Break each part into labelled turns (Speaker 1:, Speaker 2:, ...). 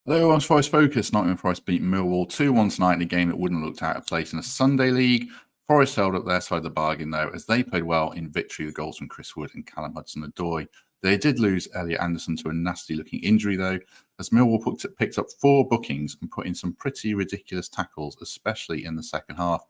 Speaker 1: Hello, everyone's Forest Focus. Nottingham Forest beat Millwall 2-1 tonight in a game that wouldn't have looked out of place in a Sunday league. Forest held up their side of the bargain, though, as they played well in victory with goals from Chris Wood and Callum Hudson-Odoi. They did lose Elliot Anderson to a nasty-looking injury, though, as Millwall picked up 4 bookings and put in some pretty ridiculous tackles, especially in the second half.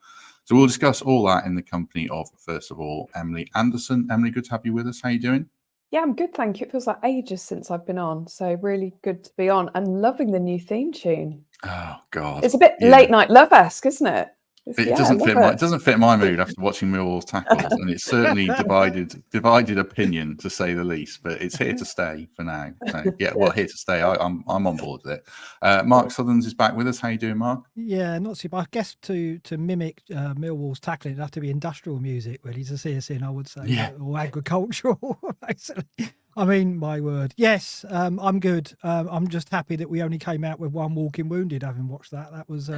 Speaker 1: So we'll discuss all that in the company of, first of all, Emily Anderson. Emily, good to have you with us. How are you doing?
Speaker 2: Yeah, I'm good, thank you. It feels like ages since I've been on, so really good to be on and loving the new theme tune.
Speaker 1: Oh, God.
Speaker 2: It's a bit late night love-esque, isn't it?
Speaker 1: It doesn't fit my mood after watching Millwall's tackles, and it's certainly divided opinion, to say the least. But it's here to stay for now. So, yeah, well, here to stay. I'm on board with it. Mark Sutherns is back with us. How you doing, Mark?
Speaker 3: Yeah, not too bad. I guess to mimic Millwall's tackling, it'd have to be industrial music, really, to see us in, I would say, or agricultural, basically. I mean, my word. Yes, I'm good. I'm just happy that we only came out with 1 walking wounded, having watched that. That was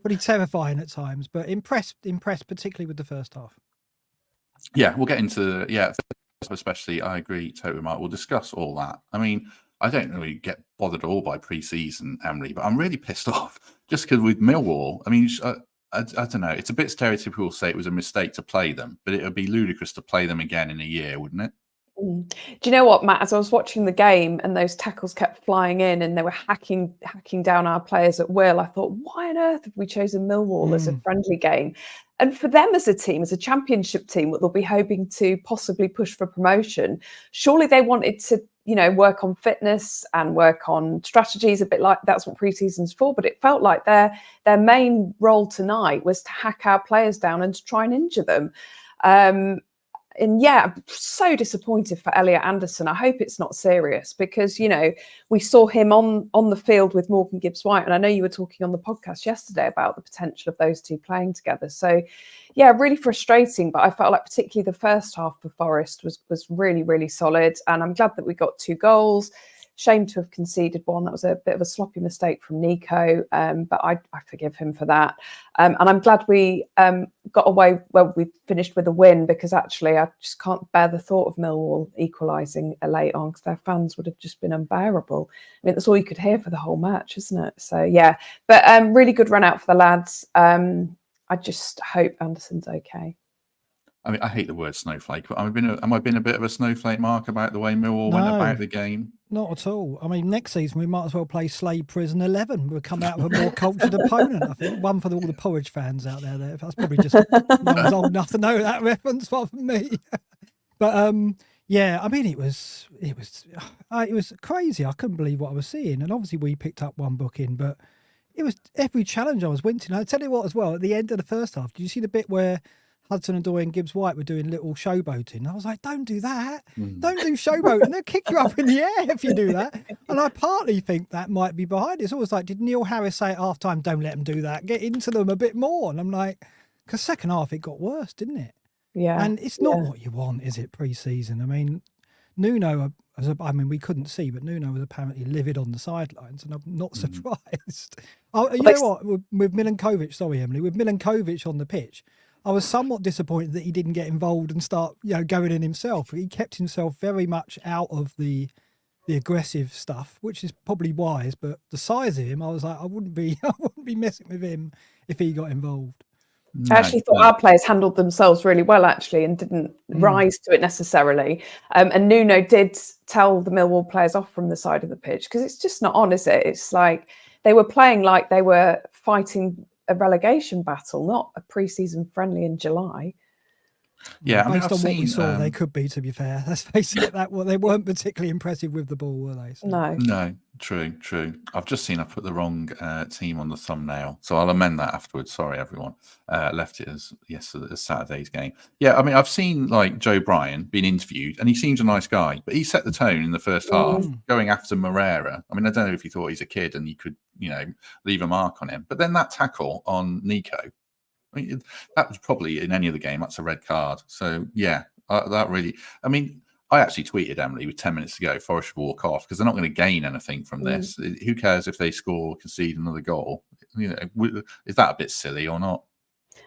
Speaker 3: pretty terrifying at times, but impressed particularly with the first half.
Speaker 1: Yeah, we'll get into, especially, I agree totally, Mark. We'll discuss all that. I mean, I don't really get bothered at all by pre-season, Emily, but I'm really pissed off just because with Millwall, I mean, I don't know. It's a bit stereotypical to say it was a mistake to play them, but it would be ludicrous to play them again in a year, wouldn't it?
Speaker 2: Do you know what, Matt? As I was watching the game and those tackles kept flying in and they were hacking down our players at will, I thought, why on earth have we chosen Millwall as a friendly game? And for them as a team, as a championship team, that they'll be hoping to possibly push for promotion, surely they wanted to, work on fitness and work on strategies, a bit like that's what pre-season's for. But it felt like their main role tonight was to hack our players down and to try and injure them. And yeah, I'm so disappointed for Elliot Anderson. I hope it's not serious because, we saw him on the field with Morgan Gibbs-White. And I know you were talking on the podcast yesterday about the potential of those two playing together. So, yeah, really frustrating. But I felt like particularly the first half for Forest was really, really solid. And I'm glad that we got 2 goals. Shame to have conceded 1. That was a bit of a sloppy mistake from Nico, but I forgive him for that. And I'm glad we got away. Well, we finished with a win because actually I just can't bear the thought of Millwall equalising late on because their fans would have just been unbearable. I mean, that's all you could hear for the whole match, isn't it? So yeah, but really good run out for the lads. I just hope Anderson's okay.
Speaker 1: I mean, I hate the word snowflake, but am I being a bit of a snowflake, Mark, about the way Millwall went about the game?
Speaker 3: Not at all. I mean, next season we might as well play Slade Prison 11. We'll come out with a more cultured opponent, I think. One for all the Porridge fans out there. That's probably just no one's old enough to know that reference, apart from me. But yeah, I mean, it was crazy. I couldn't believe what I was seeing. And obviously we picked up 1 booking, but it was every challenge I was wincing. I tell you what, as well, at the end of the first half, did you see the bit where Hudson-Odoi and Gibbs-White were doing little showboating? I was like, don't do that. Don't do showboating. They'll kick you up in the air if you do that. And I partly think that might be behind it. It's always like, did Neil Harris say at half-time, don't let them do that, get into them a bit more? And I'm like, because second half it got worse, didn't it?
Speaker 2: Yeah.
Speaker 3: And it's not what you want, is it, pre-season? I mean, Nuno, we couldn't see, but Nuno was apparently livid on the sidelines, and I'm not surprised. You know what? With Milinkovic, sorry, Emily, with Milinkovic on the pitch, I was somewhat disappointed that he didn't get involved and start, going in himself. He kept himself very much out of the aggressive stuff, which is probably wise. But the size of him, I was like, I wouldn't be messing with him if he got involved.
Speaker 2: I actually thought our players handled themselves really well, actually, and didn't rise to it necessarily. And Nuno did tell the Millwall players off from the side of the pitch because it's just not on, is it? It's like they were playing like they were fighting a relegation battle, not a pre-season friendly in July.
Speaker 1: Yeah,
Speaker 3: based on what we saw, they could be, to be fair. Let's face it, they weren't particularly impressive with the ball, were they? So.
Speaker 1: No, true. I've just seen I put the wrong team on the thumbnail, so I'll amend that afterwards. Sorry, everyone. Left it as Saturday's game. Yeah, I mean, I've seen like Joe Bryan being interviewed, and he seems a nice guy, but he set the tone in the first half, going after Moreira. I mean, I don't know if he thought he's a kid and you could, leave a mark on him, but then that tackle on Nico. I mean, that was probably in any other game. That's a red card. So, yeah, that really... I mean, I actually tweeted, Emily, with 10 minutes to go, Forest should walk off because they're not going to gain anything from this. Who cares if they score or concede another goal? Is that a bit silly or not?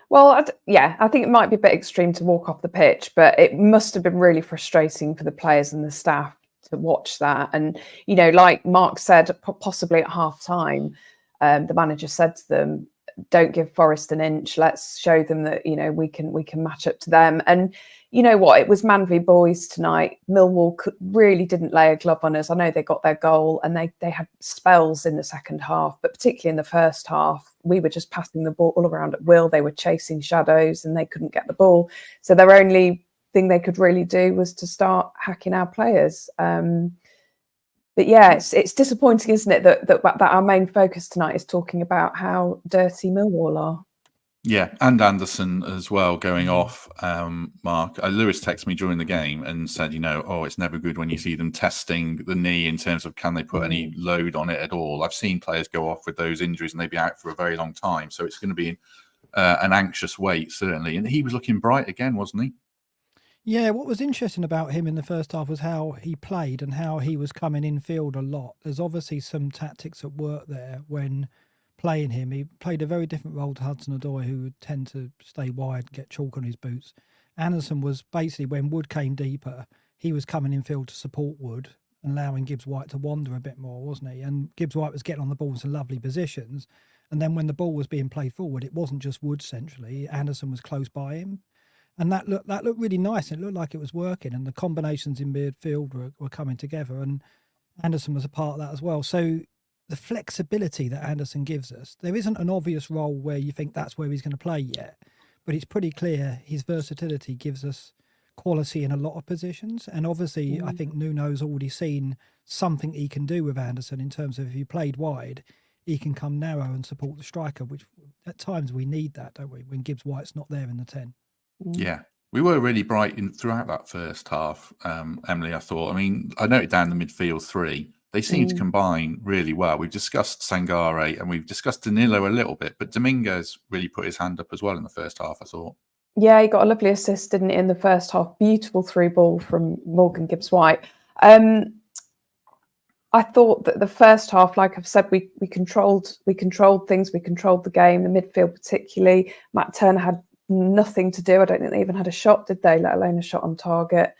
Speaker 2: Well, I think it might be a bit extreme to walk off the pitch, but it must have been really frustrating for the players and the staff to watch that. And, you know, like Mark said, possibly at half time, the manager said to them, don't give Forest an inch. Let's show them that, you know, we can match up to them. And you know what? It was man v boys tonight. Millwall really didn't lay a glove on us. I know they got their goal and they had spells in the second half, but particularly in the first half, we were just passing the ball all around at will. They were chasing shadows and they couldn't get the ball. So their only thing they could really do was to start hacking our players. But yeah, it's disappointing, isn't it, that our main focus tonight is talking about how dirty Millwall are.
Speaker 1: Yeah, and Anderson as well going off, Mark. Lewis texted me during the game and said, you know, oh, it's never good when you see them testing the knee in terms of can they put any load on it at all. I've seen players go off with those injuries and they'd be out for a very long time. So it's going to be an anxious wait, certainly. And he was looking bright again, wasn't he?
Speaker 3: Yeah, what was interesting about him in the first half was how he played and how he was coming in field a lot. There's obviously some tactics at work there when playing him. He played a very different role to Hudson-Odoi, who would tend to stay wide and get chalk on his boots. Anderson was basically, when Wood came deeper, he was coming in field to support Wood, allowing Gibbs-White to wander a bit more, wasn't he? And Gibbs-White was getting on the ball in some lovely positions. And then when the ball was being played forward, it wasn't just Wood centrally. Anderson was close by him. And that looked really nice. It looked like it was working, and the combinations in midfield were coming together. And Anderson was a part of that as well. So the flexibility that Anderson gives us, there isn't an obvious role where you think that's where he's going to play yet, but it's pretty clear his versatility gives us quality in a lot of positions. And obviously, I think Nuno's already seen something he can do with Anderson in terms of if you played wide, he can come narrow and support the striker, which at times we need that, don't we, when Gibbs-White's not there in the 10.
Speaker 1: Yeah, we were really bright throughout that first half, Emily, I thought. I mean, I noted down the midfield three. They seem to combine really well. We've discussed Sangare and we've discussed Danilo a little bit, but Dominguez really put his hand up as well in the first half, I thought.
Speaker 2: Yeah, he got a lovely assist, didn't he, in the first half? Beautiful through ball from Morgan Gibbs-White. I thought that the first half, like I've said, we controlled things. We controlled the game, the midfield particularly. Matt Turner had nothing to do. I don't think they even had a shot, did they? Let alone a shot on target.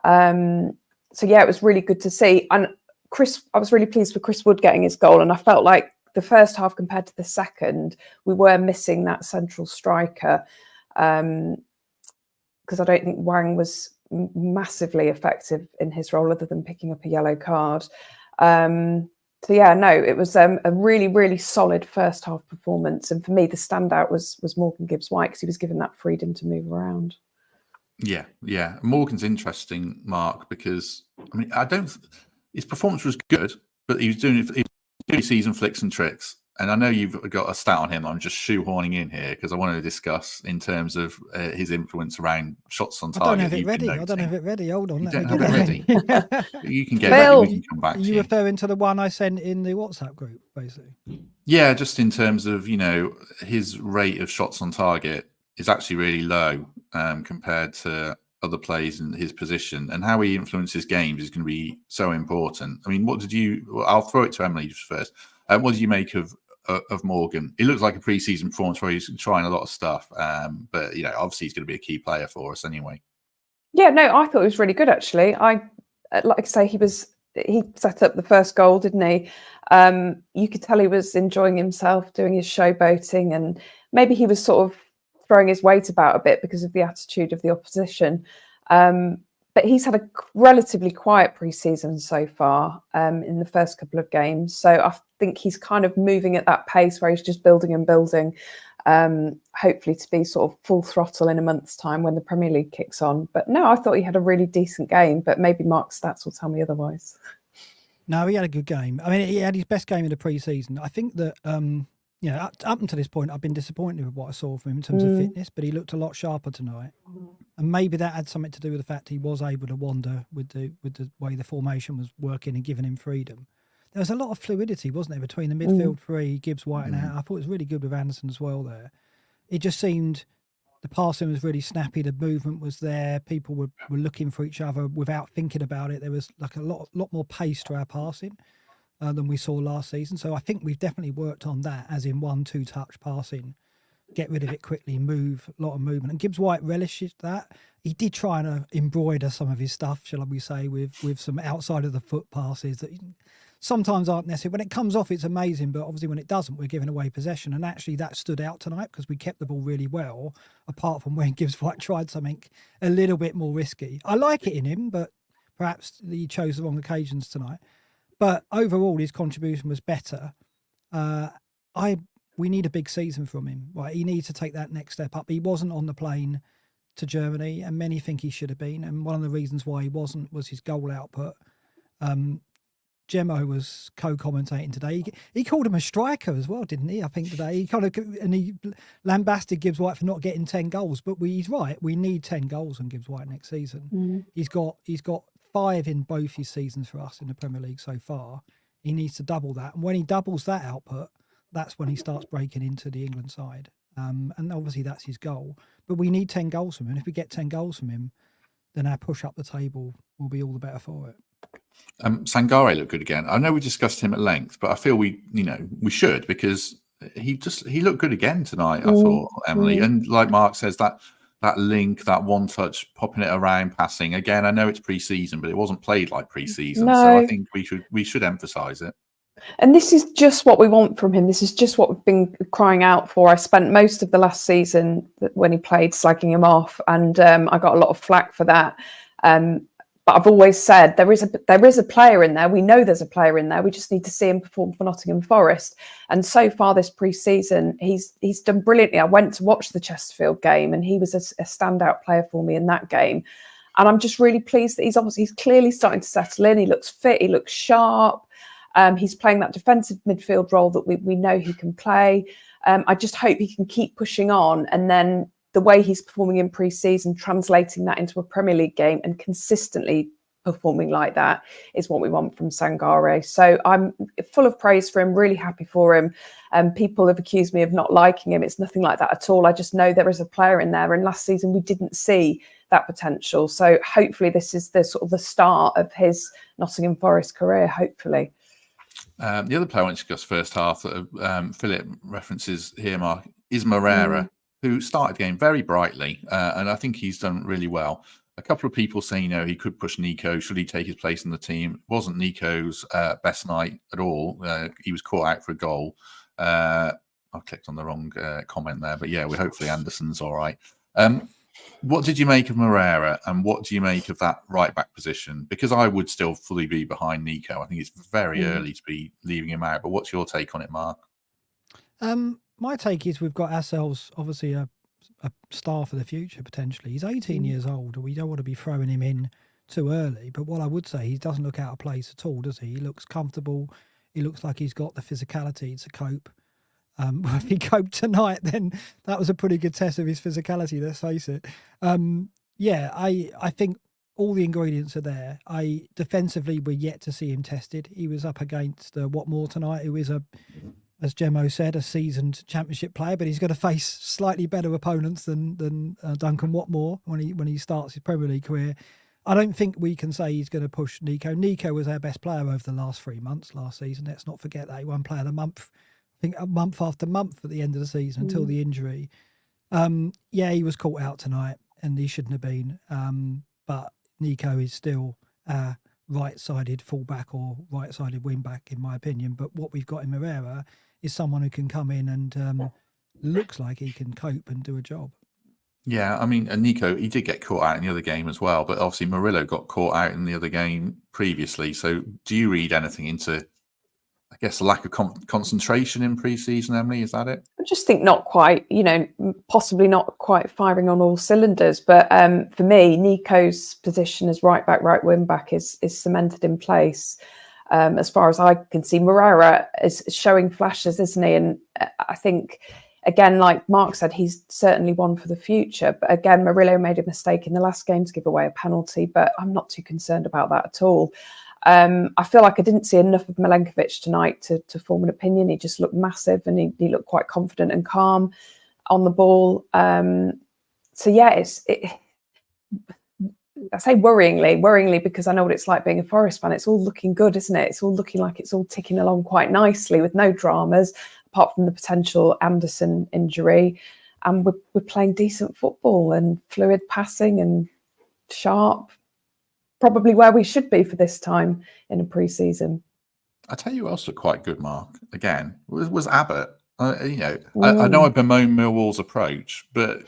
Speaker 2: So yeah, it was really good to see. And I was really pleased with Chris Wood getting his goal. And I felt like the first half compared to the second, we were missing that central striker. Because I don't think Wang was massively effective in his role other than picking up a yellow card. So yeah, no, it was a really, really solid first half performance. And for me, the standout was Morgan Gibbs-White because he was given that freedom to move around.
Speaker 1: Yeah. Morgan's interesting, Mark, because I mean, his performance was good, but he was doing season flicks and tricks. And I know you've got a stat on him. I'm just shoehorning in here because I wanted to discuss in terms of his influence around shots on target.
Speaker 3: I don't have it ready. Hold on.
Speaker 1: You don't have it ready. You can get
Speaker 2: Phil,
Speaker 1: it. We can come back to you.
Speaker 3: Are you referring to the one I sent in the WhatsApp group, basically?
Speaker 1: Yeah, just in terms of, his rate of shots on target is actually really low compared to other players in his position, and how he influences games is going to be so important. I mean, I'll throw it to Emily just first. What did you make of Morgan? It looks like a pre-season performance where he's trying a lot of stuff, but obviously he's going to be a key player for us anyway.
Speaker 2: Yeah, no, I thought it was really good actually. Like I say, he set up the first goal, didn't he? You could tell he was enjoying himself, doing his showboating, and maybe he was sort of throwing his weight about a bit because of the attitude of the opposition. But he's had a relatively quiet pre-season so far in the first couple of games. So I think he's kind of moving at that pace where he's just building and building, hopefully to be sort of full throttle in a month's time when the Premier League kicks on. But no, I thought he had a really decent game, but maybe Mark's stats will tell me otherwise.
Speaker 3: No, he had a good game. I mean, he had his best game in the pre-season. I think that, up until this point, I've been disappointed with what I saw from him in terms of fitness, but he looked a lot sharper tonight. And maybe that had something to do with the fact he was able to wander with the way the formation was working and giving him freedom. There was a lot of fluidity, wasn't there, between the midfield three, Gibbs-White and out. I thought it was really good with Anderson as well there. It just seemed the passing was really snappy, the movement was there, people were looking for each other without thinking about it. There was like a lot more pace to our passing than we saw last season. So I think we've definitely worked on that, as in 1-2 touch passing get rid of it quickly, move, a lot of movement. And Gibbs White relishes that. He did try and embroider some of his stuff, shall we say, with some outside of the foot passes that sometimes aren't necessary. When it comes off, it's amazing, but obviously when it doesn't, we're giving away possession. And actually that stood out tonight because we kept the ball really well, apart from when Gibbs White tried something a little bit more risky. I like it in him, but perhaps he chose the wrong occasions tonight. But overall, his contribution was better. We need a big season from him. Right, he needs to take that next step up. He wasn't on the plane to Germany, and many think he should have been. And one of the reasons why he wasn't was his goal output. Gemmo was co-commentating today. He called him a striker as well, didn't he? I think today he lambasted Gibbs White for not getting 10 goals. But he's right. We need 10 goals from Gibbs White next season. He's got 5 in both his seasons for us in the Premier League so far. He needs to double that, and when he doubles that output, that's when he starts breaking into the England side. And obviously that's his goal. But we need 10 goals from him. And if we get 10 goals from him, then our push up the table will be all the better for it.
Speaker 1: Sangare looked good again. I know we discussed him at length, but I feel we should, because he looked good again tonight, I thought, Emily. And like Mark says, that link, that one touch, popping it around, passing. Again, I know it's pre-season, but it wasn't played like pre-season. No. So I think we should emphasise it.
Speaker 2: And this is just what we want from him. This is just what we've been crying out for. I spent most of the last season when he played slagging him off, and I got a lot of flack for that. But I've always said there is a player in there. We know there's a player in there. We just need to see him perform for Nottingham Forest. And so far this pre-season, he's done brilliantly. I went to watch the Chesterfield game, and he was a standout player for me in that game. And I'm just really pleased that he's clearly starting to settle in. He looks fit. He looks sharp. He's playing that defensive midfield role that we know he can play. I just hope he can keep pushing on, and then the way he's performing in pre-season, translating that into a Premier League game and consistently performing like that is what we want from Sangare. So I'm full of praise for him, really happy for him. People have accused me of not liking him. It's nothing like that at all. I just know there is a player in there, and last season we didn't see that potential. So hopefully this is the sort of the start of his Nottingham Forest career, hopefully.
Speaker 1: The other player I want to discuss first half that Philip references here, Mark, is Moreira, who started the game very brightly, and I think he's done really well. A couple of people saying, he could push Nico. Should he take his place in the team? It wasn't Nico's best night at all. He was caught out for a goal. I clicked on the wrong comment there, but yeah, hopefully Anderson's all right. What did you make of Moreira, and what do you make of that right-back position? Because I would still fully be behind Nico. I think it's very early to be leaving him out, but what's your take on it, Mark?
Speaker 3: My take is we've got ourselves, obviously, a star for the future, potentially. He's 18 years old, and we don't want to be throwing him in too early. But what I would say, he doesn't look out of place at all, does he? He looks comfortable. He looks like he's got the physicality to cope. If he coped tonight, then that was a pretty good test of his physicality, let's face it. I think all the ingredients are there. Defensively, we're yet to see him tested. He was up against Watmore tonight, who is, as Gemmo said, a seasoned championship player, but he's going to face slightly better opponents than Duncan Watmore when he starts his Premier League career. I don't think we can say he's going to push Nico. Nico was our best player over the last 3 months last season. Let's not forget that. He won Player of the Month, I think, month after month at the end of the season until the injury. He was caught out tonight, and he shouldn't have been. But Nico is still a right-sided fullback or right-sided wing-back, in my opinion. But what we've got in Moreira is someone who can come in and looks like he can cope and do a job.
Speaker 1: Yeah, I mean, and Nico, he did get caught out in the other game as well, but obviously Murillo got caught out in the other game previously. So do you read anything into, I guess, a lack of concentration in pre-season, Emily? Is that it?
Speaker 2: I just think not quite, possibly not quite firing on all cylinders. But for me, Nico's position as right back, right wing back is cemented in place. As far as I can see, Moreira is showing flashes, isn't he? And I think, again, like Mark said, he's certainly one for the future. But again, Murillo made a mistake in the last game to give away a penalty, but I'm not too concerned about that at all. I feel like I didn't see enough of Milenkovic tonight to form an opinion. He just looked massive, and he looked quite confident and calm on the ball. I say worryingly, because I know what it's like being a Forest fan. It's all looking good, isn't it? It's all looking like it's all ticking along quite nicely with no dramas, apart from the potential Anderson injury. and we're playing decent football and fluid passing and sharp, probably where we should be for this time in a pre-season.
Speaker 1: I tell you who else looked quite good, Mark, again, was Abbott. I know I bemoan Millwall's approach, but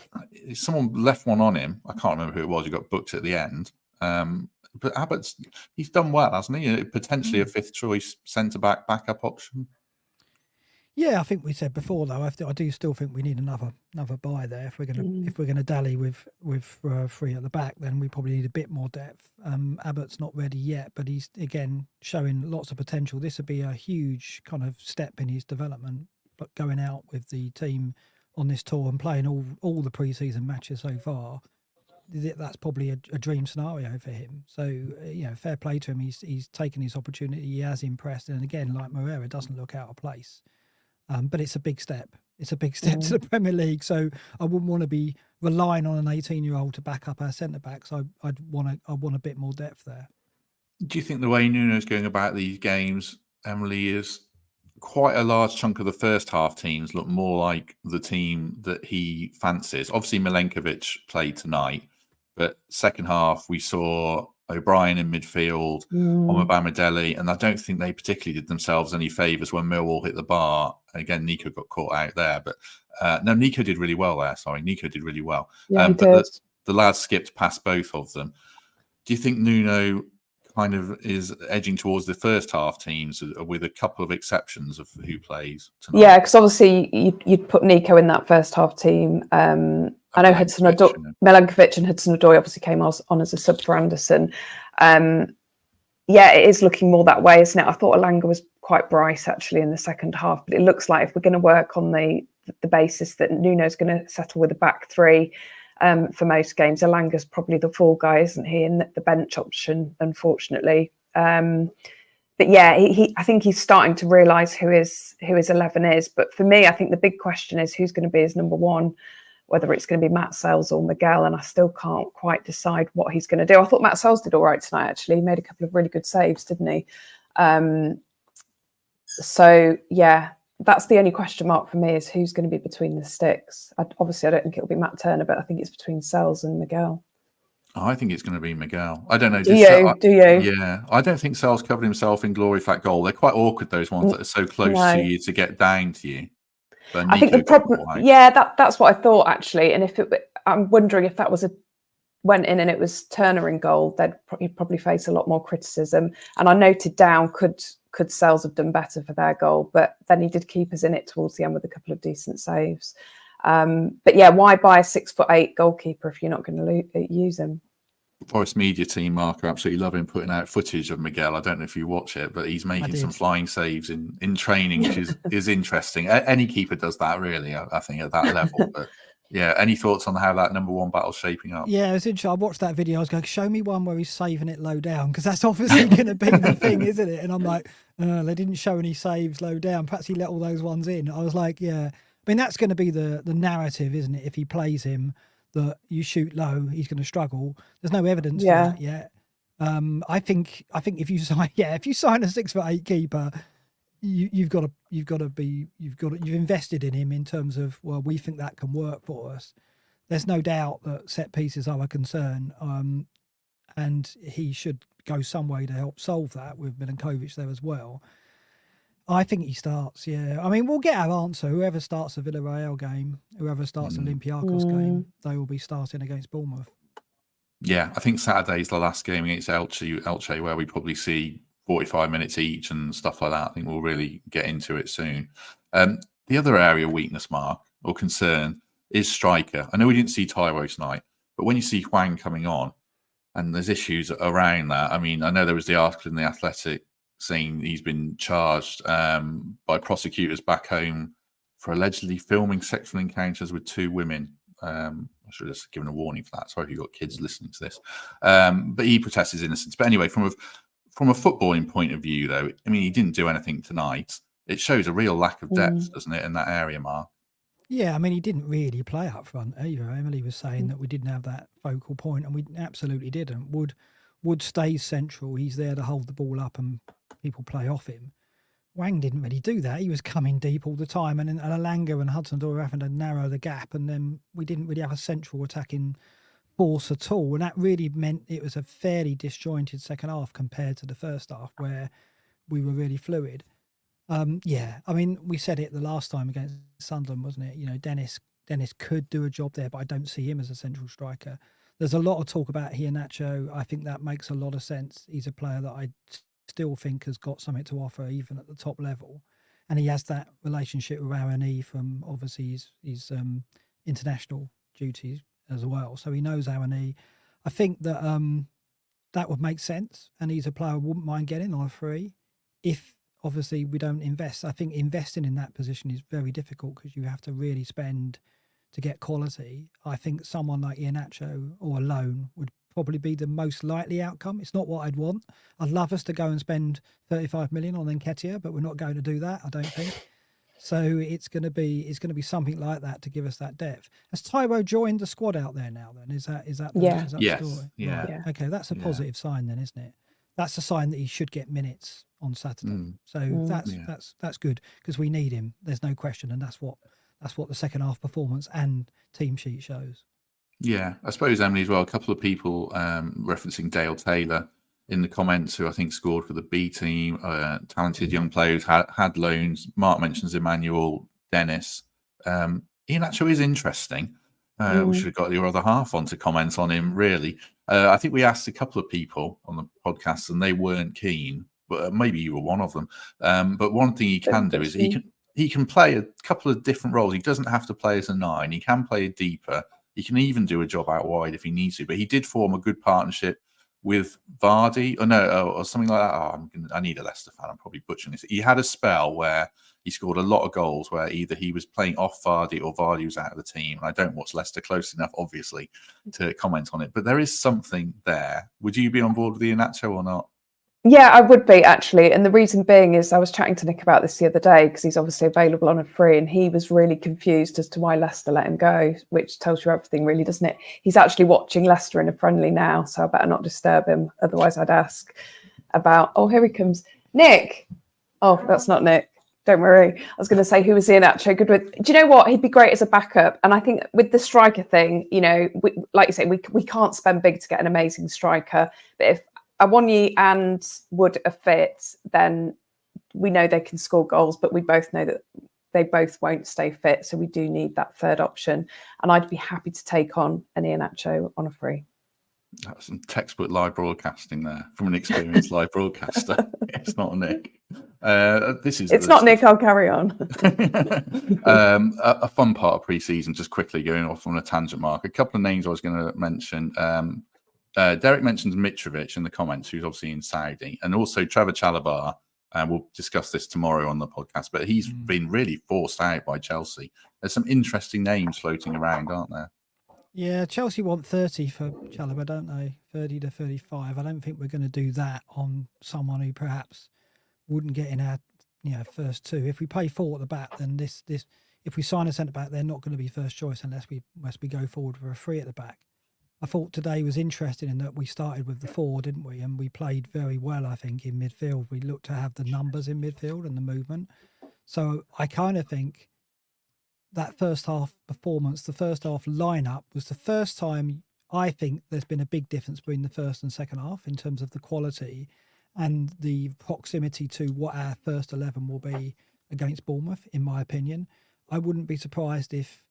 Speaker 1: someone left one on him. I can't remember who it was. He got booked at the end. But he's done well, hasn't he? Potentially a fifth choice centre-back backup option.
Speaker 3: Yeah, I think we said before though. I do still think we need another buy there if we're gonna dally with three at the back. Then we probably need a bit more depth. Abbott's not ready yet, but he's again showing lots of potential. This would be a huge kind of step in his development. But going out with the team on this tour and playing all the pre-season matches so far, that's probably a dream scenario for him. So fair play to him. He's taken his opportunity. He has impressed, and again, like Moreira, doesn't look out of place. But it's a big step. It's a big step to the Premier League. So I wouldn't want to be relying on an 18-year-old to back up our centre backs. I want a bit more depth there.
Speaker 1: Do you think the way Nuno's going about these games, Emily, is quite a large chunk of the first half teams look more like the team that he fancies? Obviously, Milenkovic played tonight, but second half we saw O'Brien in midfield, Omobamidele, and I don't think they particularly did themselves any favours when Millwall hit the bar. Again, Nico got caught out there, but no, Nico did really well there. Sorry, Nico did really well.
Speaker 2: Yeah,
Speaker 1: but the lads skipped past both of them. Do you think Nuno kind of is edging towards the first half teams with a couple of exceptions of who plays tonight?
Speaker 2: Yeah, because obviously you'd put Nico in that first half team. I know Hudson-Odoi, Milenkovic and Hudson-Odoi obviously came on as a sub for Anderson. Yeah, it is looking more that way, isn't it? I thought Elanga was quite bright actually in the second half, but it looks like if we're going to work on the basis that Nuno's going to settle with a back three for most games, Elanga's probably the fall guy, isn't he? And the bench option, unfortunately. But yeah, I think he's starting to realise who his 11 is. But for me, I think the big question is who's going to be his number one, whether it's going to be Matt Sells or Miguel, and I still can't quite decide what he's going to do. I thought Matt Sells did all right tonight, actually. He made a couple of really good saves, didn't he? So, yeah, that's the only question mark for me is who's going to be between the sticks. Obviously, I don't think it'll be Matt Turner, but I think it's between Sells and Miguel.
Speaker 1: Oh, I think it's going to be Miguel. I don't know.
Speaker 2: Do you?
Speaker 1: Yeah. I don't think Sells covered himself in glory for that goal. They're quite awkward, those ones that are so close to you to get down to you. But
Speaker 2: I think the problem, that's what I thought actually. And I'm wondering if that went in and it was Turner in goal, he'd probably face a lot more criticism. And I noted down, could Sells have done better for their goal? But then he did keep us in it towards the end with a couple of decent saves. But yeah, why buy a 6'8" goalkeeper if you're not going to use him?
Speaker 1: Forest media team, Mark, are absolutely loving putting out footage of Miguel. I don't know if you watch it, but he's making some flying saves in training, which is interesting. Any keeper does that, really, I think, at that level. But yeah, any thoughts on how that number one battle's shaping up? Yeah,
Speaker 3: it's interesting. I watched that video. I was going, show me one where he's saving it low down, because that's obviously going to be the thing, isn't it? And I'm like, they didn't show any saves low down. Perhaps he let all those ones in. I was like, yeah. I mean, that's going to be the narrative, isn't it? If he plays him, that you shoot low, he's going to struggle. There's no evidence for that yet. I think if you sign a 6'8" keeper, you've invested in him in terms of, well, we think that can work for us. There's no doubt that set pieces are a concern, and he should go some way to help solve that with Milenkovic there as well. I think he starts, yeah. I mean, we'll get our answer. Whoever starts the Villarreal game, whoever starts the Olympiacos game, they will be starting against Bournemouth.
Speaker 1: Yeah, I think Saturday's the last game against Elche, where we probably see 45 minutes each and stuff like that. I think we'll really get into it soon. The other area of weakness, Mark, or concern, is striker. I know we didn't see Taiwo tonight, but when you see Hwang coming on, and there's issues around that. I mean, I know there was the article in The Athletic saying he's been charged by prosecutors back home for allegedly filming sexual encounters with two women. I should have just given a warning for that. Sorry if you've got kids listening to this. But he protests his innocence. But anyway, from a footballing point of view, though, I mean, he didn't do anything tonight. It shows a real lack of depth, doesn't it, in that area, Mark?
Speaker 3: Yeah, I mean, he didn't really play up front either. Emily was saying that we didn't have that focal point, and we absolutely didn't. Wood stays central. He's there to hold the ball up and people play off him. Wang didn't really do that. He was coming deep all the time, and then Alanga and Hudson-Odoi were having to narrow the gap, and then we didn't really have a central attacking force at all, and that really meant it was a fairly disjointed second half compared to the first half where we were really fluid. Yeah, I mean, we said it the last time against Sunderland, wasn't it? You know, Dennis could do a job there, but I don't see him as a central striker. There's a lot of talk about Iheanacho. I think that makes a lot of sense. He's a player that I still think has got something to offer, even at the top level. And he has that relationship with Aaron from obviously his international duties as well. So he knows Aaron. I think that that would make sense. And he's a player I wouldn't mind getting on a free if obviously we don't invest. I think investing in that position is very difficult because you have to really spend to get quality. I think someone like Iheanacho or a loan would probably be the most likely outcome. It's not what I'd want. I'd love us to go and spend 35 million on Nketiah, but we're not going to do that, I don't think. So it's going to be something like that to give us that depth. Has Taiwo joined the squad out there now? Then is that
Speaker 2: Yeah.
Speaker 3: the
Speaker 1: Yes.
Speaker 3: story?
Speaker 1: Yeah.
Speaker 3: Right.
Speaker 2: Yeah.
Speaker 3: Okay, that's a positive sign then, isn't it? That's a sign that he should get minutes on Saturday. So that's good because we need him. There's no question, and that's what the second half performance and team sheet shows.
Speaker 1: Yeah, I suppose, Emily, as well, a couple of people referencing Dale Taylor in the comments, who I think scored for the B team, talented young players, had loans. Mark mentions Emmanuel Dennis. Iheanacho is interesting. We should have got your other half on to comment on him, really. I think we asked a couple of people on the podcast and they weren't keen, but maybe you were one of them. But one thing he can do is he can play a couple of different roles. He doesn't have to play as a 9. He can play a deeper. He can even do a job out wide if he needs to. But he did form a good partnership with Vardy, or something like that. I need a Leicester fan. I'm probably butchering this. He had a spell where he scored a lot of goals where either he was playing off Vardy or Vardy was out of the team. And I don't watch Leicester close enough, obviously, to comment on it. But there is something there. Would you be on board with Iheanacho or not?
Speaker 2: Yeah, I would be actually. And the reason being is I was chatting to Nick about this the other day because he's obviously available on a free and he was really confused as to why Leicester let him go, which tells you everything really, doesn't it? He's actually watching Leicester in a friendly now, so I better not disturb him. Otherwise I'd ask about, oh, here he comes. Nick. Oh, that's not Nick. Don't worry. I was going to say, who was Iheanacho good with? Do you know what? He'd be great as a backup. And I think with the striker thing, you know, like you say, we can't spend big to get an amazing striker. But if Awoniyi and Wood are fit, then we know they can score goals, but we both know that they both won't stay fit. So we do need that third option. And I'd be happy to take on an Iheanacho on a free.
Speaker 1: That's some textbook live broadcasting there from an experienced live broadcaster. It's not Nick. It's
Speaker 2: not Nick. I'll carry on.
Speaker 1: A fun part of pre-season, just quickly going off on a tangent, Mark. A couple of names I was going to mention. Derek mentions Mitrovic in the comments, who's obviously in Saudi, and also Trevor Chalobah. We'll discuss this tomorrow on the podcast, but he's been really forced out by Chelsea. There's some interesting names floating around, aren't there?
Speaker 3: Yeah, Chelsea want 30 for Chalobah, don't they? 30 to 35. I don't think we're going to do that on someone who perhaps wouldn't get in our first two. If we pay 4 at the back, then this if we sign a centre back, they're not going to be first choice unless we go forward for a 3 at the back. I thought today was interesting in that we started with the 4, didn't we? And we played very well, I think, in midfield. We looked to have the numbers in midfield and the movement. So I kind of think that first half performance, the first half lineup was the first time I think there's been a big difference between the first and second half in terms of the quality and the proximity to what our first 11 will be against Bournemouth, in my opinion. I wouldn't be surprised if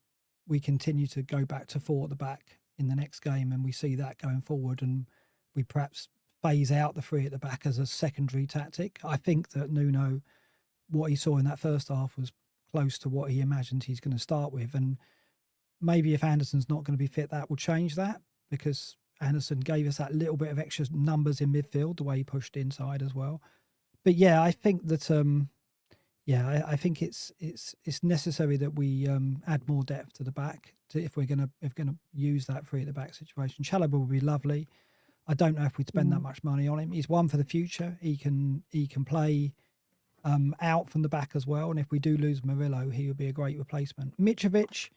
Speaker 3: we continue to go back to 4 at the back in the next game and we see that going forward and we perhaps phase out the 3 at the back as a secondary tactic. I think that Nuno, what he saw in that first half was close to what he imagined he's going to start with, and maybe if Anderson's not going to be fit, that will change that, because Anderson gave us that little bit of extra numbers in midfield, the way he pushed inside as well. But yeah, I think that I think it's necessary that we add more depth to the back if we're going to use that 3 at the back situation. Chalobah would be lovely. I don't know if we'd spend that much money on him. He's one for the future. He can play out from the back as well, and if we do lose Murillo, he would be a great replacement. Mitrovic,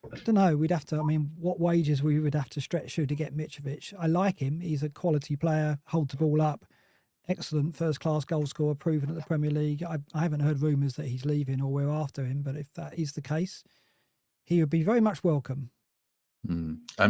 Speaker 3: I don't know, we'd have to, what wages we would have to stretch through to get Mitrovic. I like him, he's a quality player, holds the ball up, excellent first-class goal scorer, proven at the Premier League. I haven't heard rumours that he's leaving or we're after him, but if that is the case, he would be very much welcome.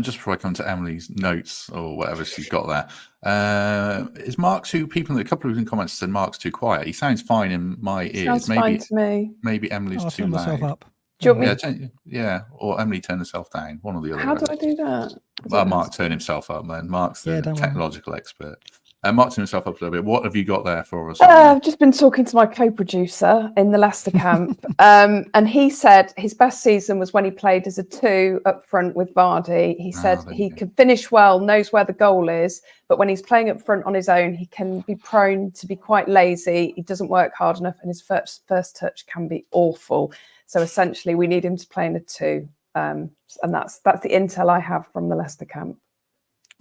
Speaker 1: Just before I come to Emily's notes or whatever she's got there, is Mark too? A couple of in comments said Mark's too quiet. He sounds fine in my ears.
Speaker 2: Sounds fine to me.
Speaker 1: Maybe Emily's
Speaker 3: I'll
Speaker 1: too
Speaker 3: turn myself
Speaker 1: loud.
Speaker 3: up.
Speaker 2: Do you want me?
Speaker 1: Yeah, or Emily turn herself down. One or the other.
Speaker 2: How do I do that?
Speaker 1: Well, Mark turn himself up, then. Mark's the
Speaker 3: don't worry.
Speaker 1: technological expert. Mark turned himself up a little bit. What have you got there for us?
Speaker 2: I've just been talking to my co-producer in the Leicester camp, and he said his best season was when he played as a 2 up front with Vardy. He said he could finish well, knows where the goal is, but when he's playing up front on his own, he can be prone to be quite lazy. He doesn't work hard enough, and his first touch can be awful. So essentially, we need him to play in a 2, and that's the intel I have from the Leicester camp.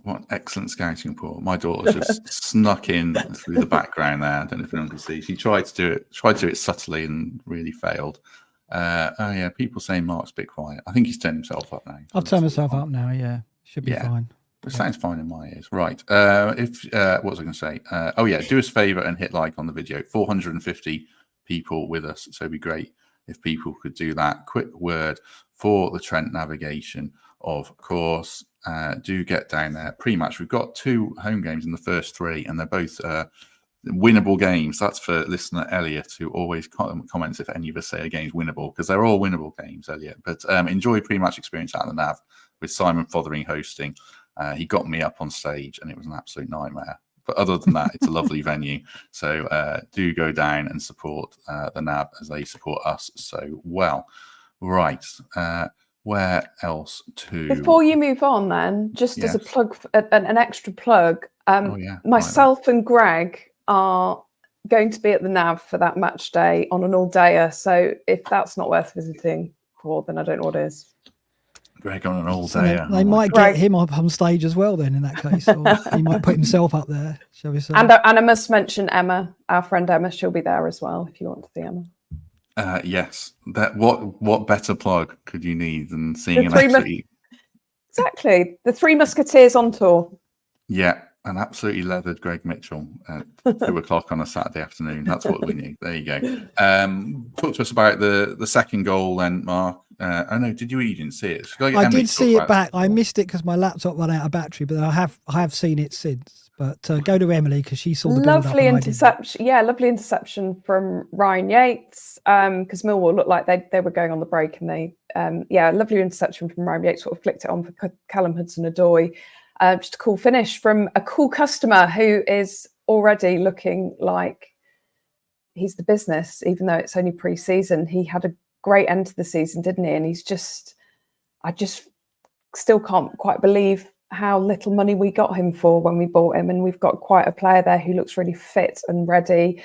Speaker 1: What excellent scouting report. My daughter just snuck in through the background there. I don't know if anyone can see. She tried to do it subtly and really failed. People saying Mark's a bit quiet. I think he's turned himself up now.
Speaker 3: I've turned myself up now, yeah. Should be fine.
Speaker 1: It sounds fine in my ears. Right. What was I going to say? Do us a favour and hit like on the video. 450 people with us. So it'd be great if people could do that. Quick word for the Trent navigation. Of course, do get down there. Pre-match, we've got 2 home games in the first 3, and they're both winnable games. That's for listener Elliot, who always comments if any of us say a game's winnable, because they're all winnable games, Elliot. But enjoy pre-match experience at the Nav with Simon Fothering hosting. He got me up on stage, and it was an absolute nightmare. But other than that, it's a lovely venue. So do go down and support the Nav as they support us so well. Right. Where else to? Before
Speaker 2: you move on, then, just as a plug, an extra plug, myself and Greg are going to be at the Nav for that match day on an all-dayer. So if that's not worth visiting for, then I don't know what is.
Speaker 1: Greg on an all-dayer.
Speaker 3: They might get him up on stage as well then in that case. Or he might put himself up there, shall we say.
Speaker 2: And I must mention Emma, our friend Emma, she'll be there as well if you want to see Emma.
Speaker 1: Yes. What better plug could you need than seeing an absolutely...
Speaker 2: Exactly. The 3 Musketeers on tour.
Speaker 1: Yeah. An absolutely leathered Greg Mitchell at 2:00 on a Saturday afternoon. That's what we need. There you go. Talk to us about the second goal then, Mark. Did you didn't see it?
Speaker 3: I did see it back. I missed it because my laptop ran out of battery, but I have seen it since. But go to Emily because she saw the
Speaker 2: lovely interception. Yeah, lovely interception from Ryan Yates because Millwall looked like they were going on the break, and they lovely interception from Ryan Yates. Sort of flicked it on for Callum Hudson-Odoi. Just a cool finish from a cool customer who is already looking like he's the business, even though it's only pre-season. He had a great end to the season, didn't he? And I just still can't quite believe how little money we got him for when we bought him. And we've got quite a player there who looks really fit and ready.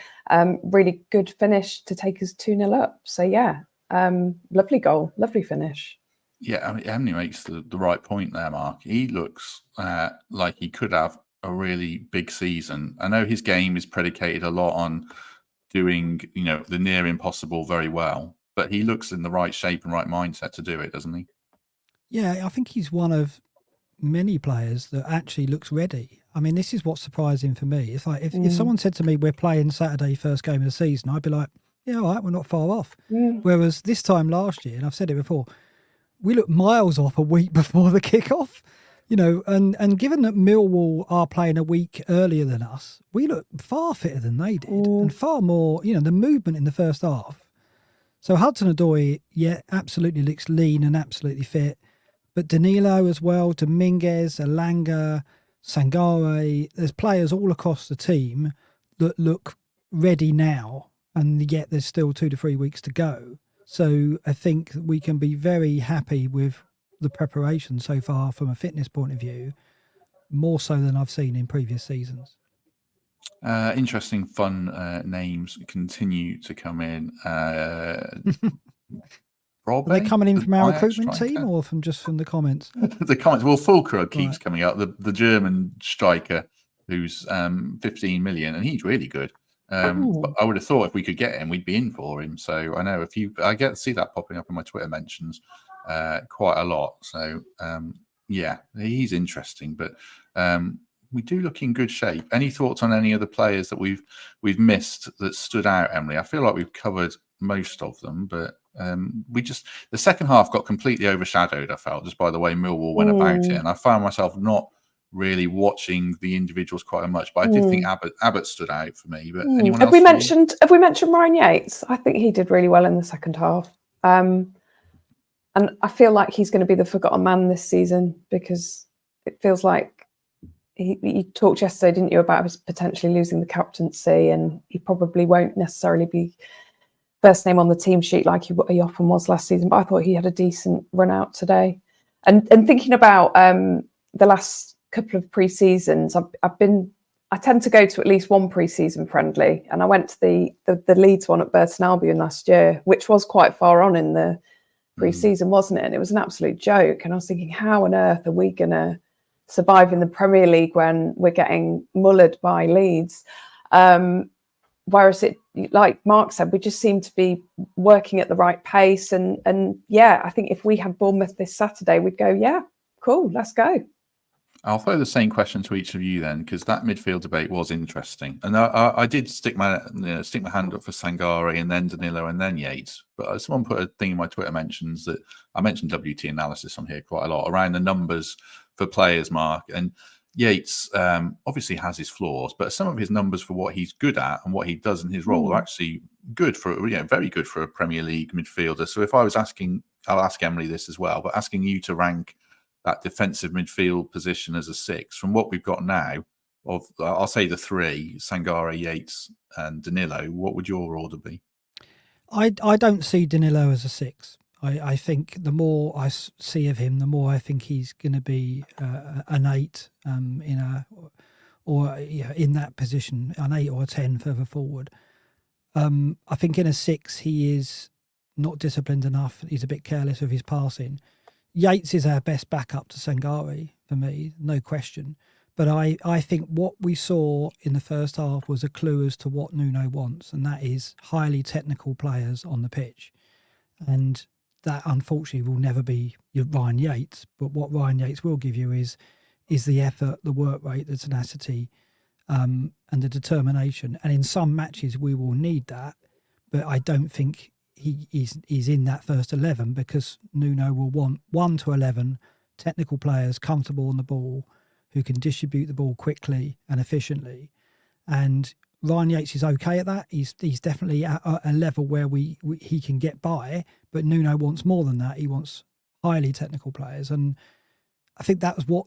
Speaker 2: Really good finish to take us 2-0 up. So lovely goal, lovely finish.
Speaker 1: Yeah, I mean, Emily makes the right point there, Mark. He looks like he could have a really big season. I know his game is predicated a lot on doing, the near impossible very well, but he looks in the right shape and right mindset to do it, doesn't he?
Speaker 3: Yeah, I think he's one of many players that actually looks ready. I mean, this is what's surprising for me. It's like if someone said to me, we're playing Saturday, first game of the season, I'd be like, yeah, all right, we're not far off. Whereas this time last year, and I've said it before, we looked miles off a week before the kickoff, and given that Millwall are playing a week earlier than us, we look far fitter than they did and far more, the movement in the first half. So Hudson-Odoi, absolutely looks lean and absolutely fit. But Danilo as well, Dominguez, Elanga, Sangare, there's players all across the team that look ready now, and yet there's still 2 to 3 weeks to go. So I think we can be very happy with the preparation so far from a fitness point of view, more so than I've seen in previous seasons.
Speaker 1: Interesting, fun names continue to come in.
Speaker 3: Are they coming in from our recruitment team or from the comments?
Speaker 1: The comments. Well, Fulkrug keeps coming up, the German striker who's 15 million, and he's really good. But I would have thought if we could get him, we'd be in for him. So I know I get to see that popping up in my Twitter mentions quite a lot. So he's interesting. But do look in good shape. Any thoughts on any of the players that we've missed that stood out, Emily? I feel like we've covered most of them, but the second half got completely overshadowed, I felt, just by the way Millwall went about it, and I found myself not really watching the individuals quite much, but I did think Abbott stood out for me. But anyone else?
Speaker 2: Have we mentioned Ryan Yates? I think he did really well in the second half. And I feel like he's going to be the forgotten man this season, because it feels like you talked yesterday, didn't you, about us potentially losing the captaincy, and he probably won't necessarily be first name on the team sheet like he often was last season. But I thought he had a decent run out today. And thinking about the last couple of pre-seasons, I tend to go to at least one pre-season friendly, and I went to the Leeds one at Burton Albion last year, which was quite far on in the pre-season, wasn't it? And it was an absolute joke. And I was thinking, how on earth are we going to survive in the Premier League when we're getting mullered by Leeds? Whereas it, like Mark said, we just seem to be working at the right pace. And yeah, I think if we had Bournemouth this Saturday, we'd go, yeah, cool, let's go.
Speaker 1: I'll throw the same question to each of you then, because that midfield debate was interesting, and I did stick my hand up for Sangare and then Danilo and then Yates. But someone put a thing in my Twitter mentions that I mentioned WT analysis on here quite a lot around the numbers for players, Mark, and Yates obviously has his flaws, but some of his numbers for what he's good at and what he does in his role are actually good for very good for a Premier League midfielder. So if I was asking, I'll ask Emily this as well, but asking you to rank that defensive midfield position as a 6 from what we've got now, of I'll say the 3, Sangare, Yates and Danilo, what would your order be? I
Speaker 3: don't see Danilo as a 6. I think the more I see of him, the more I think he's going to be an 8 in that position, an 8 or a 10 further forward. I think in a 6 he is not disciplined enough. He's a bit careless with his passing. Yates is our best backup to Sangare for me, no question. But I think what we saw in the first half was a clue as to what Nuno wants, and that is highly technical players on the pitch. And that, unfortunately, will never be your Ryan Yates. But what Ryan Yates will give you is the effort, the work rate, the tenacity, and the determination. And in some matches, we will need that. But I don't think he's in that first 11, because Nuno will want 1 to 11 technical players comfortable on the ball, who can distribute the ball quickly and efficiently. And Ryan Yates is okay at that. He's definitely at a level where he can get by, but Nuno wants more than that. He wants highly technical players. And I think that was what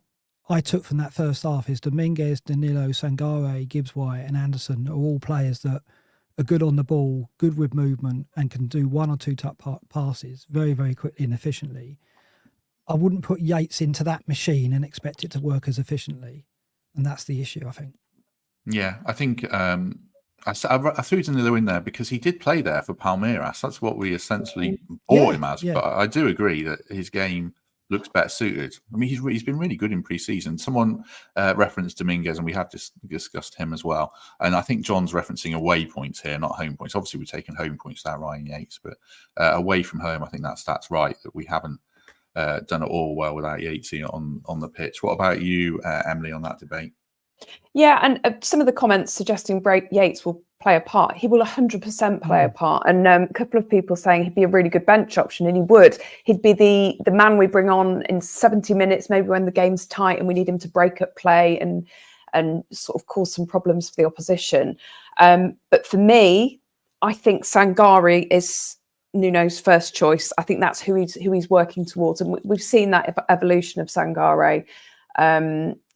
Speaker 3: I took from that first half, is Dominguez, Danilo, Sangare, Gibbs-White and Anderson are all players that are good on the ball, good with movement, and can do 1 or 2 touch passes very, very quickly and efficiently. I wouldn't put Yates into that machine and expect it to work as efficiently. And that's the issue, I think.
Speaker 1: Yeah, I think I threw Danilo in there because he did play there for Palmeiras. That's what we essentially bought him as. Yeah. But I do agree that his game looks better suited. I mean, he's been really good in pre-season. Someone referenced Dominguez, and we have discussed him as well. And I think John's referencing away points here, not home points. Obviously, we're taking home points there, Ryan Yates, but away from home, I think that stat's right, that we haven't done it all well without Yates on the pitch. What about you, Emily, on that debate?
Speaker 2: Yeah, and some of the comments suggesting Yates will play a part. He will 100% play a part. And a couple of people saying he'd be a really good bench option, and he would. He'd be the man we bring on in 70 minutes, maybe when the game's tight and we need him to break up play and sort of cause some problems for the opposition. But for me, I think Sangare is Nuno's first choice. I think that's who he's working towards, and we've seen that evolution of Sangare.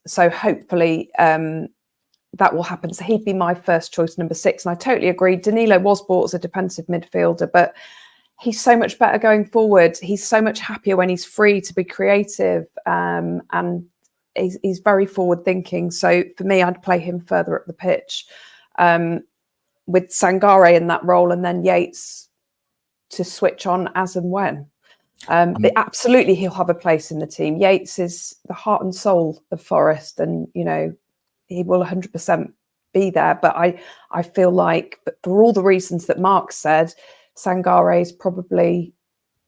Speaker 2: So hopefully that will happen. So he'd be my first choice, number 6. And I totally agree. Danilo was bought as a defensive midfielder, but he's so much better going forward. He's so much happier when he's free to be creative, and he's very forward thinking. So for me, I'd play him further up the pitch with Sangare in that role, and then Yates to switch on as and when. But absolutely, he'll have a place in the team. Yates is the heart and soul of Forest, and he will 100% be there. But I feel like, for all the reasons that Mark said, Sangare is probably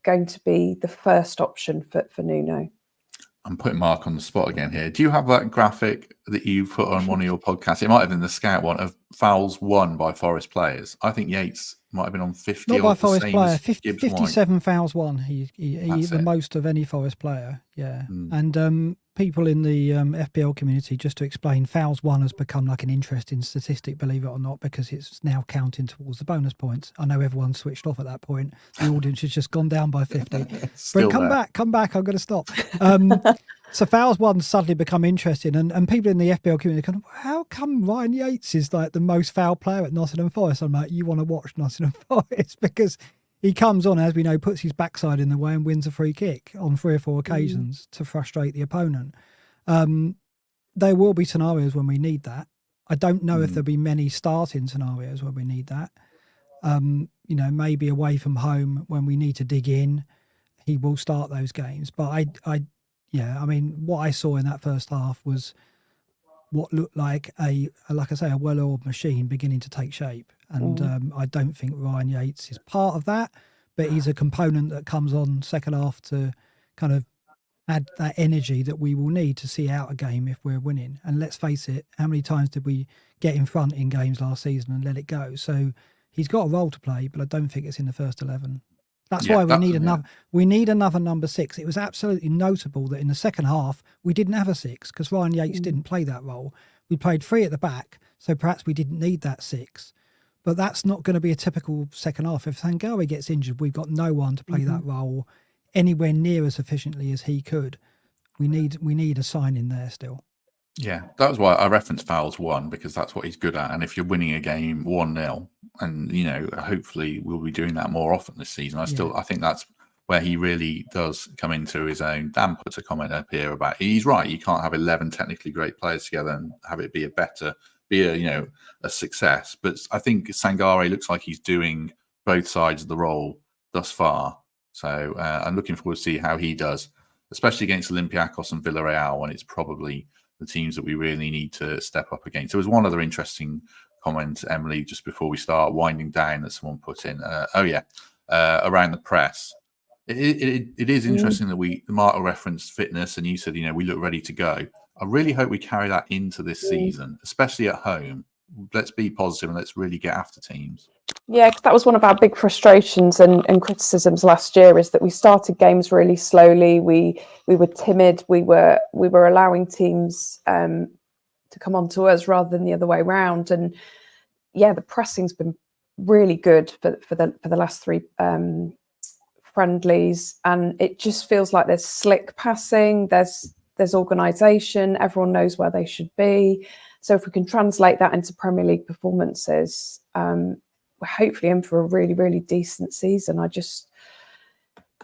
Speaker 2: going to be the first option for Nuno.
Speaker 1: I'm putting Mark on the spot again here. Do you have that graphic that you put on one of your podcasts? It might have been the Scout one of fouls won by Forest players. I think Yates might have been on 50.
Speaker 3: Not by
Speaker 1: or the
Speaker 3: Forest
Speaker 1: same
Speaker 3: player.
Speaker 1: as Gibbs White.
Speaker 3: 57 fouls won. He the
Speaker 1: it.
Speaker 3: most of any Forest player. Yeah. And people in the FPL community, just to explain, fouls won has become like an interesting statistic, believe it or not, because it's now counting towards the bonus points. I know everyone's switched off at that point. The audience has just gone down by 50. But come back. I'm going to stop. So fouls won suddenly become interesting, and people in the FPL community kind of, how come Ryan Yates is like the most foul player at Nottingham Forest? I'm like, you want to watch Nottingham Forest because he comes on, as we know, puts his backside in the way and wins a free kick on 3 or 4 occasions to frustrate the opponent. There will be scenarios when we need that. I don't know if there'll be many starting scenarios when we need that. Maybe away from home when we need to dig in, he will start those games. But what I saw in that first half was what looked like a well-oiled machine beginning to take shape. And I don't think Ryan Yates is part of that, but he's a component that comes on second half to kind of add that energy that we will need to see out a game if we're winning. And let's face it, how many times did we get in front in games last season and let it go? So he's got a role to play, but I don't think it's in the first 11. That's why we need another number 6. It was absolutely notable that in the second half we didn't have a 6 because Ryan Yates didn't play that role. We played 3 at the back, so perhaps we didn't need that 6. But that's not going to be a typical second half. If Sangare gets injured, we've got no one to play that role anywhere near as efficiently as he could. We need a sign in there still.
Speaker 1: Yeah, that was why I referenced fouls won, because that's what he's good at. And if you're winning a game 1-0, and hopefully we'll be doing that more often this season. I think that's where he really does come into his own. Dan puts a comment up here about, he's right, you can't have 11 technically great players together and have it be a success. But I think Sangare looks like he's doing both sides of the role thus far. So I'm looking forward to see how he does, especially against Olympiacos and Villarreal, when it's probably the teams that we really need to step up against. There was one other interesting comment, Emily, just before we start winding down, that someone put in. Around the press. It is interesting that Marta referenced fitness, and you said, we look ready to go. I really hope we carry that into this season, especially at home. Let's be positive and let's really get after teams.
Speaker 2: Yeah, because that was one of our big frustrations and criticisms last year, is that we started games really slowly. We were timid. We were allowing teams to come on to us rather than the other way around. And yeah, the pressing's been really good for the last 3 friendlies, and it just feels like there's slick passing. There's organisation. Everyone knows where they should be. So if we can translate that into Premier League performances, we're hopefully in for a really, really decent season. I just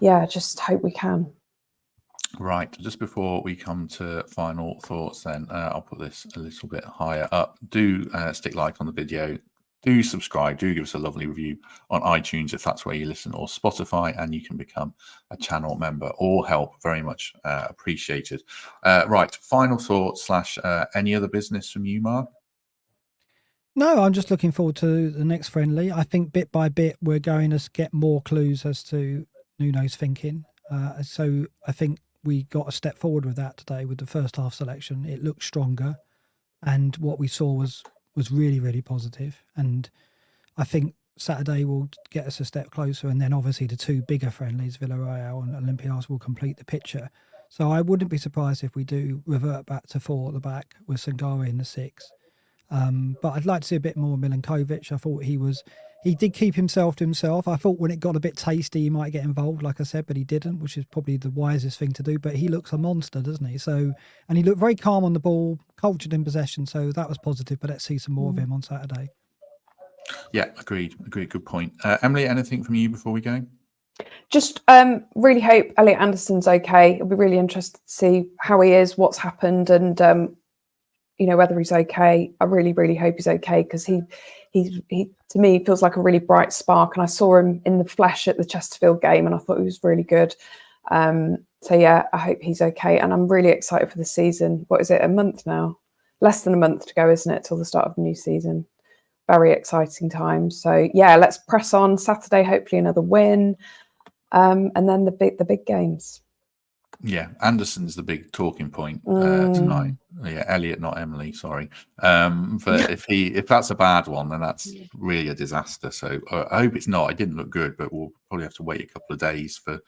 Speaker 2: hope we can.
Speaker 1: Right, just before we come to final thoughts, then I'll put this a little bit higher up. Do stick like on the video. Do subscribe. Do give us a lovely review on iTunes if that's where you listen, or Spotify, and you can become a channel member. All help very much appreciated. Right, final thoughts / any other business from you, Mark?
Speaker 3: No, I'm just looking forward to the next friendly. I think bit by bit we're going to get more clues as to Nuno's thinking. So I think we got a step forward with that today with the first half selection. It looked stronger, and what we saw was really, really positive. And I think Saturday will get us a step closer, and then obviously the 2 bigger friendlies, Villarreal and Olympiacos, will complete the picture. So I wouldn't be surprised if we do revert back to 4 at the back with Sangare in the 6. But I'd like to see a bit more Milinkovic. I thought he did keep himself to himself. I thought when it got a bit tasty, he might get involved, like I said, but he didn't, which is probably the wisest thing to do. But he looks a monster, doesn't he? So, and he looked very calm on the ball, cultured in possession. So that was positive, but let's see some more of him on Saturday.
Speaker 1: Yeah, agreed. Good point. Emily, anything from you before we go?
Speaker 2: Just really hope Elliot Anderson's okay. It'll be really interested to see how he is, what's happened, and whether he's okay. I really, really hope he's okay, because he to me feels like a really bright spark, and I saw him in the flesh at the Chesterfield game and I thought he was really good. So yeah, I hope he's okay, and I'm really excited for the season. What is it, a month now? Less than a month to go, isn't it, till the start of the new season? Very exciting time. So yeah, let's press on. Saturday, hopefully another win, and then the big games.
Speaker 1: Yeah, Anderson's the big talking point tonight. Yeah, Elliot, not Emily. Sorry, but if that's a bad one, then that's really a disaster. So I hope it's not. It didn't look good, but we'll probably have to wait a couple of days for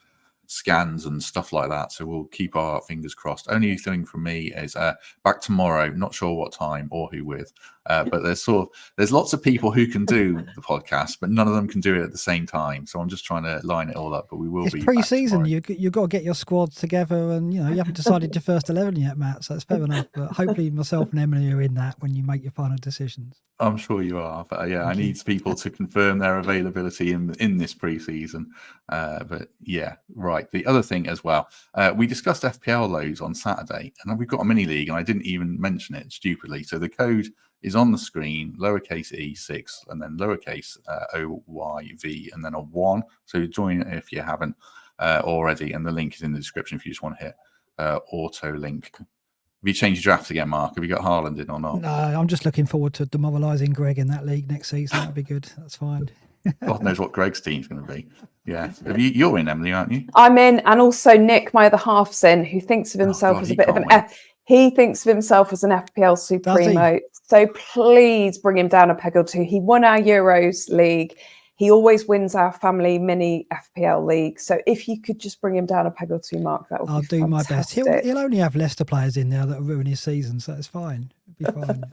Speaker 1: scans and stuff like that. So we'll keep our fingers crossed. Only thing from me is back tomorrow. Not sure what time or who with, but there's lots of people who can do the podcast, but none of them can do it at the same time. So I'm just trying to line it all up. But we will
Speaker 3: It's
Speaker 1: be
Speaker 3: pre-season. You've got to get your squads together, and you haven't decided your first 11 yet, Matt. So it's fair enough. But hopefully, myself and Emily are in that when you make your final decisions.
Speaker 1: I'm sure you are, but I need people to confirm their availability in this pre-season. But yeah, right. The other thing as well, we discussed FPL loads on Saturday, and we've got a mini league, and I didn't even mention it stupidly. So the code is on the screen: lowercase e6, and then lowercase oyv, and then a 1. So join it if you haven't already, and the link is in the description if you just want to hit auto link. Have you changed your draft again, Mark? Have you got Haaland in or not?
Speaker 3: No, I'm just looking forward to demoralising Greg in that league next season. That'd be good. That's fine.
Speaker 1: God knows what Greg's team's going to be. Yeah. You're in, Emily, aren't you?
Speaker 2: I'm in, and also Nick, my other half's in, who thinks of himself as a bit of he thinks of himself as an FPL supremo. So please bring him down a peg or two. He won our Euros league. He always wins our family mini FPL league. So if you could just bring him down a peg or two, Mark, that would be fantastic.
Speaker 3: I'll do my best. He'll only have Leicester players in there that will ruin his season, so it's fine. It'll be fine.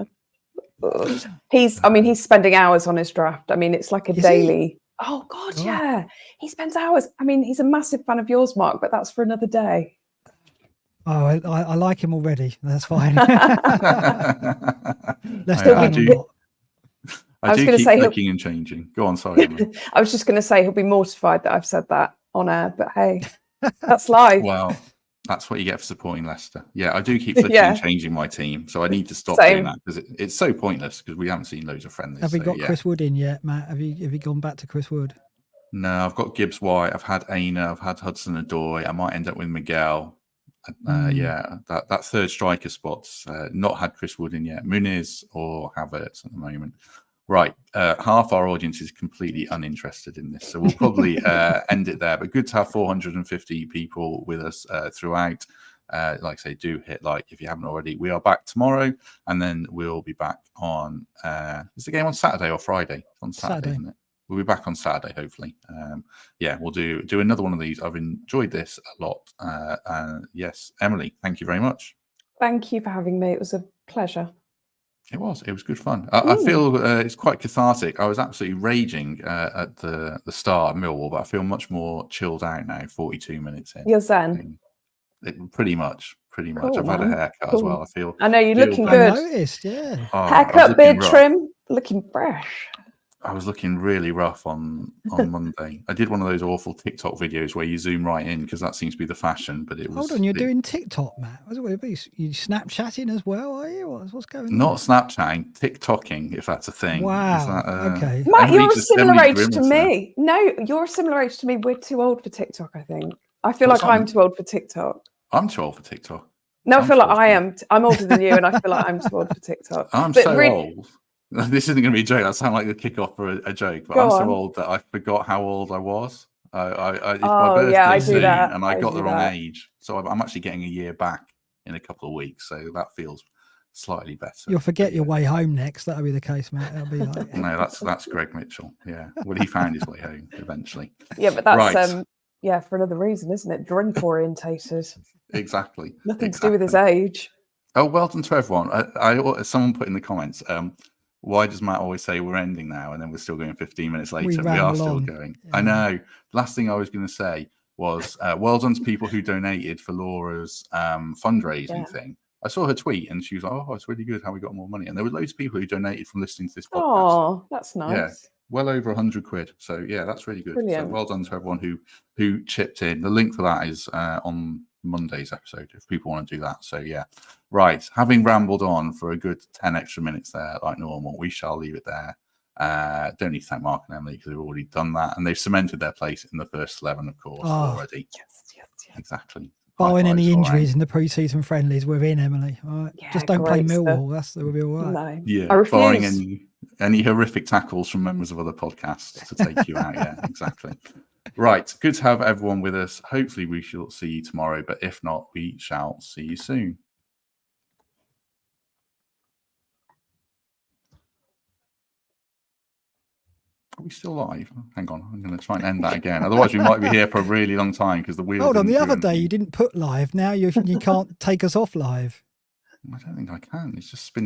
Speaker 2: He's spending hours on his draft. I mean, it's like a daily. Oh God, yeah. He spends hours. I mean, he's a massive fan of yours, Mark, but that's for another day.
Speaker 3: Oh, I like him already. That's fine.
Speaker 1: I do keep clicking and changing. Go on, sorry.
Speaker 2: I was just going to say he'll be mortified that I've said that on air, but hey, that's live.
Speaker 1: Well, that's what you get for supporting Leicester. Yeah, I do keep clicking and changing my team, so I need to stop doing that because it's so pointless because we haven't seen loads of friendlies.
Speaker 3: Have we got Chris Wood in yet, Matt? Have you gone back to Chris Wood?
Speaker 1: No, I've got Gibbs White. I've had Aina. I've had Hudson-Odoi. I might end up with Miguel. That third striker spot's not had Chris Wood in yet. Muniz or Havertz at the moment. Right, half our audience is completely uninterested in this, so we'll probably end it there. But good to have 450 people with us throughout. Like I say, do hit like if you haven't already. We are back tomorrow, and then we'll be back on. Is the game on Saturday or Friday? It's on Saturday, isn't it? We'll be back on Saturday, hopefully. We'll do another one of these. I've enjoyed this a lot. Yes, Emily, thank you very much.
Speaker 2: Thank you for having me. It was a pleasure.
Speaker 1: It was good fun. I feel it's quite cathartic. I was absolutely raging at the start of Millwall, but I feel much more chilled out now, 42 minutes in.
Speaker 2: You're zen.
Speaker 1: Pretty much. Cool, I've had a haircut as well.
Speaker 2: I know you're looking good.
Speaker 3: I noticed, yeah.
Speaker 2: Haircut, beard trim, looking fresh.
Speaker 1: I was looking really rough on Monday. I did one of those awful TikTok videos where you zoom right in because that seems to be the fashion. But it was.
Speaker 3: Hold on, you're doing TikTok, Matt. You Snapchatting as well, are you? What's going on?
Speaker 1: Not Snapchatting, TikToking, if that's a thing.
Speaker 3: Wow. Okay.
Speaker 2: Matt, you're a similar age to me. No, you're a similar age to me. We're too old for TikTok, I think. I feel like I'm too old for TikTok.
Speaker 1: I'm too old for TikTok.
Speaker 2: No, I feel like I am. I'm older than you, and I feel like I'm too old for TikTok.
Speaker 1: I'm so old. This isn't going to be a joke. That sounds like the kickoff for a joke, but I'm so old that I forgot how old I was. It's my birthday soon, and I got the wrong age. So I'm actually getting a year back in a couple of weeks. So that feels slightly better.
Speaker 3: You'll forget your way home next. That'll be the case, mate. That'll be like
Speaker 1: no, that's Greg Mitchell. Yeah, well, he found his way home eventually.
Speaker 2: Yeah, but that's for another reason, isn't it? Drink orientated.
Speaker 1: Exactly.
Speaker 2: Nothing to do with his age.
Speaker 1: Oh, well done to everyone. Someone put in the comments. Why does Matt always say we're ending now and then we're still going 15 minutes later? We are still going. Yeah. I know. Last thing I was going to say was well done to people who donated for Laura's fundraising thing. I saw her tweet and she was like, oh, it's really good how we got more money. And there were loads of people who donated from listening to this podcast.
Speaker 2: Oh, that's nice.
Speaker 1: Yeah, well over 100 quid. So yeah, that's really good.
Speaker 2: Brilliant.
Speaker 1: So well done to everyone who chipped in. The link for that is on Monday's episode if people want to do that. So yeah, right, having rambled on for a good 10 extra minutes there like normal, we shall leave it there. Don't need to thank Mark and Emily because they've already done that, and they've cemented their place in the first 11, of course, already. Yes. Exactly.
Speaker 3: Barring any injuries in the pre-season friendlies, we're in, Emily. All right. Just don't play Millwall. We'll be all right.
Speaker 2: No.
Speaker 1: Yeah, barring any horrific tackles from members of other podcasts to take you out. Yeah, exactly. Right, good to have everyone with us. Hopefully we shall see you tomorrow, but if not, we shall see you soon. Are we still live? Hang on, I'm going to try and end that again. Otherwise, we might be here for a really long time because the wheel.
Speaker 3: Hold on, the other day
Speaker 1: anything.
Speaker 3: you didn't put live. Now you can't take us off live.
Speaker 1: I don't think I can. It's just spinning.